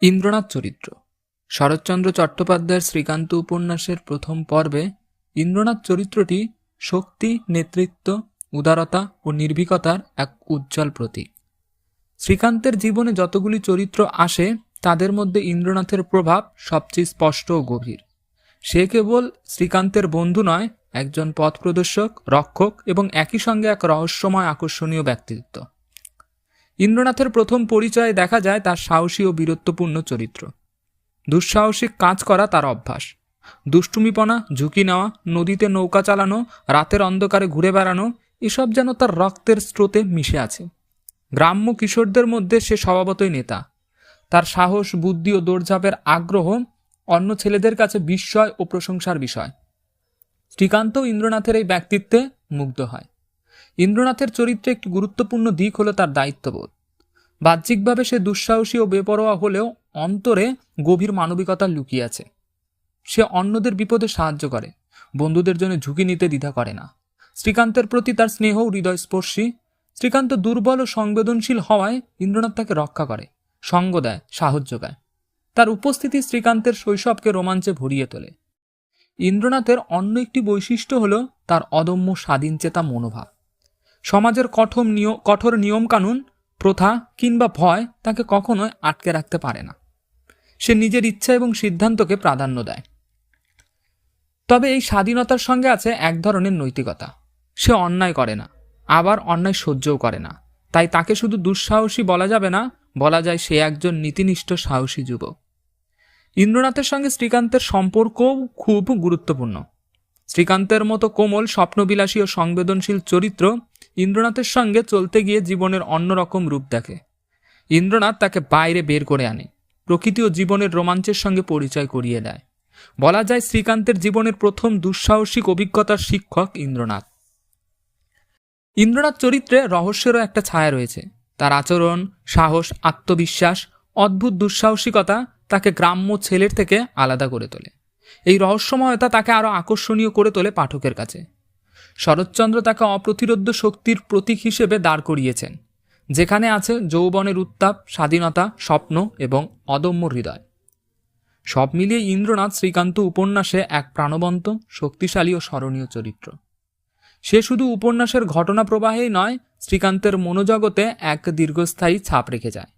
ইন্দ্রনাথ চরিত্র। শরৎচন্দ্র চট্টোপাধ্যায়ের শ্রীকান্ত উপন্যাসের প্রথম পর্বে ইন্দ্রনাথ চরিত্রটি শক্তি, নেতৃত্ব, উদারতা ও নির্ভীকতার এক উজ্জ্বল প্রতীক। শ্রীকান্তের জীবনে যতগুলি চরিত্র আসে তাদের মধ্যে ইন্দ্রনাথের প্রভাব সবচেয়ে স্পষ্ট ও গভীর। সে কেবল শ্রীকান্তের বন্ধু নয়, একজন পথপ্রদর্শক, রক্ষক এবং একই সঙ্গে এক রহস্যময় আকর্ষণীয় ব্যক্তিত্ব। ইন্দ্রনাথের প্রথম পরিচয়ে দেখা যায় তার সাহসী ও বীরত্বপূর্ণ চরিত্র। দুঃসাহসিক কাজ করা তার অভ্যাস। দুষ্টুমিপনা, ঝুঁকি নেওয়া, নদীতে নৌকা চালানো, রাতের অন্ধকারে ঘুরে বেড়ানো, এসব যেন তার রক্তের স্রোতে মিশে আছে। গ্রাম্য কিশোরদের মধ্যে সে স্বভাবতই নেতা। তার সাহস, বুদ্ধি ও দৌড়ঝাঁপের আগ্রহ অন্য ছেলেদের কাছে বিস্ময় ও প্রশংসার বিষয়। শ্রীকান্ত ইন্দ্রনাথের এই ব্যক্তিত্বে মুগ্ধ হয়। ইন্দ্রনাথের চরিত্রে একটি গুরুত্বপূর্ণ দিক হলো তার দায়িত্ববোধ। বাহ্যিকভাবে সে দুঃসাহসী ও বেপরোয়া হলেও অন্তরে গভীর মানবিকতা লুকিয়ে আছে। সে অন্যদের বিপদে সাহায্য করে, বন্ধুদের জন্য ঝুঁকি নিতে দ্বিধা করে না। শ্রীকান্তের প্রতি তার স্নেহ হৃদয়স্পর্শী। শ্রীকান্ত দুর্বল ও সংবেদনশীল হওয়ায় ইন্দ্রনাথ তাকে রক্ষা করে, সঙ্গ দেয়, সাহস যোগায়। তার উপস্থিতি শ্রীকান্তের শৈশবকে রোমাঞ্চে ভরিয়ে তোলে। ইন্দ্রনাথের অন্য একটি বৈশিষ্ট্য হল তার অদম্য স্বাধীনচেতা মনোভাব। সমাজের কঠোর নিয়মকানুন, প্রথা কিংবা ভয় তাকে কখনোই আটকে রাখতে পারে না। সে নিজের ইচ্ছা এবং সিদ্ধান্তকে প্রাধান্য দেয়। তবে এই স্বাধীনতার সঙ্গে আছে এক ধরনের নৈতিকতা। সে অন্যায় করে না, আবার অন্যায় সহ্যও করে না। তাই তাকে শুধু দুঃসাহসী বলা যাবে না, বলা যায় সে একজন নীতিনিষ্ঠ সাহসী যুবক। ইন্দ্রনাথের সঙ্গে শ্রীকান্তের সম্পর্কও খুব গুরুত্বপূর্ণ। শ্রীকান্তের মতো কোমল, স্বপ্নবিলাসী ও সংবেদনশীল চরিত্র ইন্দ্রনাথের সঙ্গে চলতে গিয়ে জীবনের অন্যরকম রূপ দেখে। ইন্দ্রনাথ তাকে বাইরে বের করে আনে, প্রকৃতি ও জীবনের রোমাঞ্চের সঙ্গে পরিচয় করিয়ে দেয়। বলা যায় শ্রীকান্তের জীবনের প্রথম দুঃসাহসিক অভিজ্ঞতার শিক্ষক ইন্দ্রনাথ। ইন্দ্রনাথ চরিত্রে রহস্যেরও একটা ছায়া রয়েছে। তার আচরণ, সাহস, আত্মবিশ্বাস, অদ্ভুত দুঃসাহসিকতা তাকে গ্রাম্য ছেলের থেকে আলাদা করে তোলে। এই রহস্যময়তা তাকে আরও আকর্ষণীয় করে তোলে পাঠকের কাছে। শরৎচন্দ্র তাকে অপ্রতিরোধ্য শক্তির প্রতীক হিসেবে দাঁড় করিয়েছেন, যেখানে আছে যৌবনের উত্তাপ, স্বাধীনতা, স্বপ্ন এবং অদম্য হৃদয়। সব মিলিয়ে ইন্দ্রনাথ শ্রীকান্ত উপন্যাসে এক প্রাণবন্ত, শক্তিশালী ও স্মরণীয় চরিত্র। সে শুধু উপন্যাসের ঘটনা প্রবাহেই নয়, শ্রীকান্তের মনোজগতে এক দীর্ঘস্থায়ী ছাপ রেখে যায়।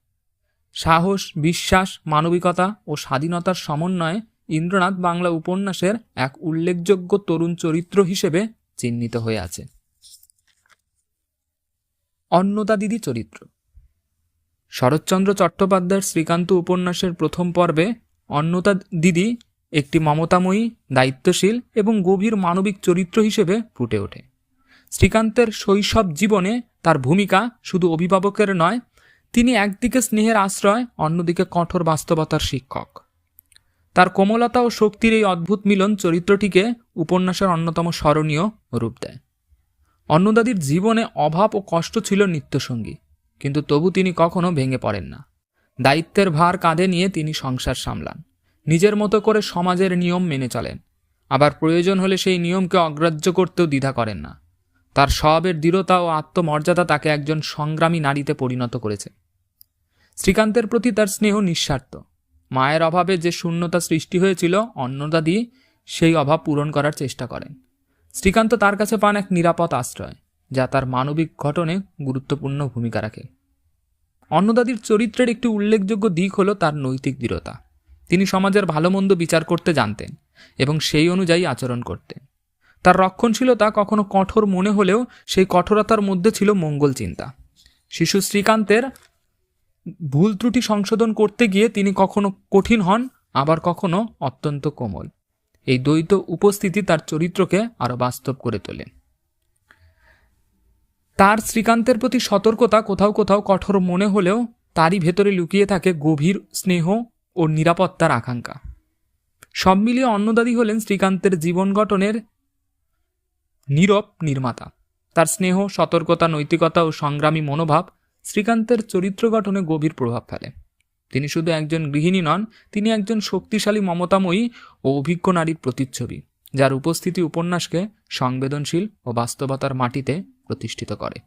সাহস, বিশ্বাস, মানবিকতা ও স্বাধীনতার সমন্বয়ে ইন্দ্রনাথ বাংলা উপন্যাসের এক উল্লেখযোগ্য তরুণ চরিত্র হিসেবে চিহ্নিত হয়ে আছে। অন্নদা দিদি চরিত্র। শরৎচন্দ্র চট্টোপাধ্যায়ের শ্রীকান্ত উপন্যাসের প্রথম পর্বে অন্নদা দিদি একটি মমতাময়ী, দায়িত্বশীল এবং গভীর মানবিক চরিত্র হিসেবে ফুটে ওঠে। শ্রীকান্তের শৈশব জীবনে তার ভূমিকা শুধু অভিভাবকের নয়, তিনি একদিকে স্নেহের আশ্রয়, অন্যদিকে কঠোর বাস্তবতার শিক্ষক। তার কোমলতা ও শক্তির এই অদ্ভুত মিলন চরিত্রটিকে উপন্যাসের অন্যতম স্মরণীয় রূপ দেয়। অন্নদাদির জীবনে অভাব ও কষ্ট ছিল নিত্যসঙ্গী, কিন্তু তবু তিনি কখনো ভেঙে পড়েন না। দায়িত্বের ভার কাঁধে নিয়ে তিনি সংসার সামলান, নিজের মতো করে সমাজের নিয়ম মেনে চলেন, আবার প্রয়োজন হলে সেই নিয়মকে অগ্রাহ্য করতেও দ্বিধা করেন না। তার স্বভাবের দৃঢ়তা ও আত্মমর্যাদা তাকে একজন সংগ্রামী নারীতে পরিণত করেছে। শ্রীকান্তের প্রতি তার স্নেহ নিঃস্বার্থ। মায়ের অভাবে যে শূন্যতা সৃষ্টি হয়েছিল, অন্নদাদি সেই অভাব পূরণ করার চেষ্টা করেন। শ্রীকান্ত তার কাছে পান এক নিরাপদ আশ্রয়, যা তার মানবিক গঠনে গুরুত্বপূর্ণ ভূমিকা রাখে। অন্নদাদির চরিত্রের একটি উল্লেখযোগ্য দিক হল তার নৈতিক দৃঢ়তা। তিনি সমাজের ভালো মন্দ বিচার করতে জানতেন এবং সেই অনুযায়ী আচরণ করতেন। তার রক্ষণশীলতা কখনো কঠোর মনে হলেও সেই কঠোরতার মধ্যে ছিল মঙ্গল চিন্তা। শিশু শ্রীকান্তের ভুল ত্রুটি সংশোধন করতে গিয়ে তিনি কখনো কঠিন হন, আবার কখনো অত্যন্ত কোমল। এই দ্বৈত উপস্থিতি তার চরিত্রকে আরো বাস্তব করে তোলে। তার শ্রীকান্তের প্রতি সতর্কতা কোথাও কোথাও কঠোর মনে হলেও তারই ভেতরে লুকিয়ে থাকে গভীর স্নেহ ও নিরাপত্তার আকাঙ্ক্ষা। সব মিলিয়ে অন্নদাদি হলেন শ্রীকান্তের জীবন গঠনের নীরব নির্মাতা। তার স্নেহ, সতর্কতা, নৈতিকতা ও সংগ্রামী মনোভাব শ্রীকান্তের চরিত্র গঠনে গভীর প্রভাব ফেলে। তিনি শুধু একজন গৃহিণী নন, তিনি একজন শক্তিশালী, মমতাময়ী ও অভিজ্ঞ নারীর প্রতিচ্ছবি, যার উপস্থিতি উপন্যাসকে সংবেদনশীল ও বাস্তবতার মাটিতে প্রতিষ্ঠিত করে।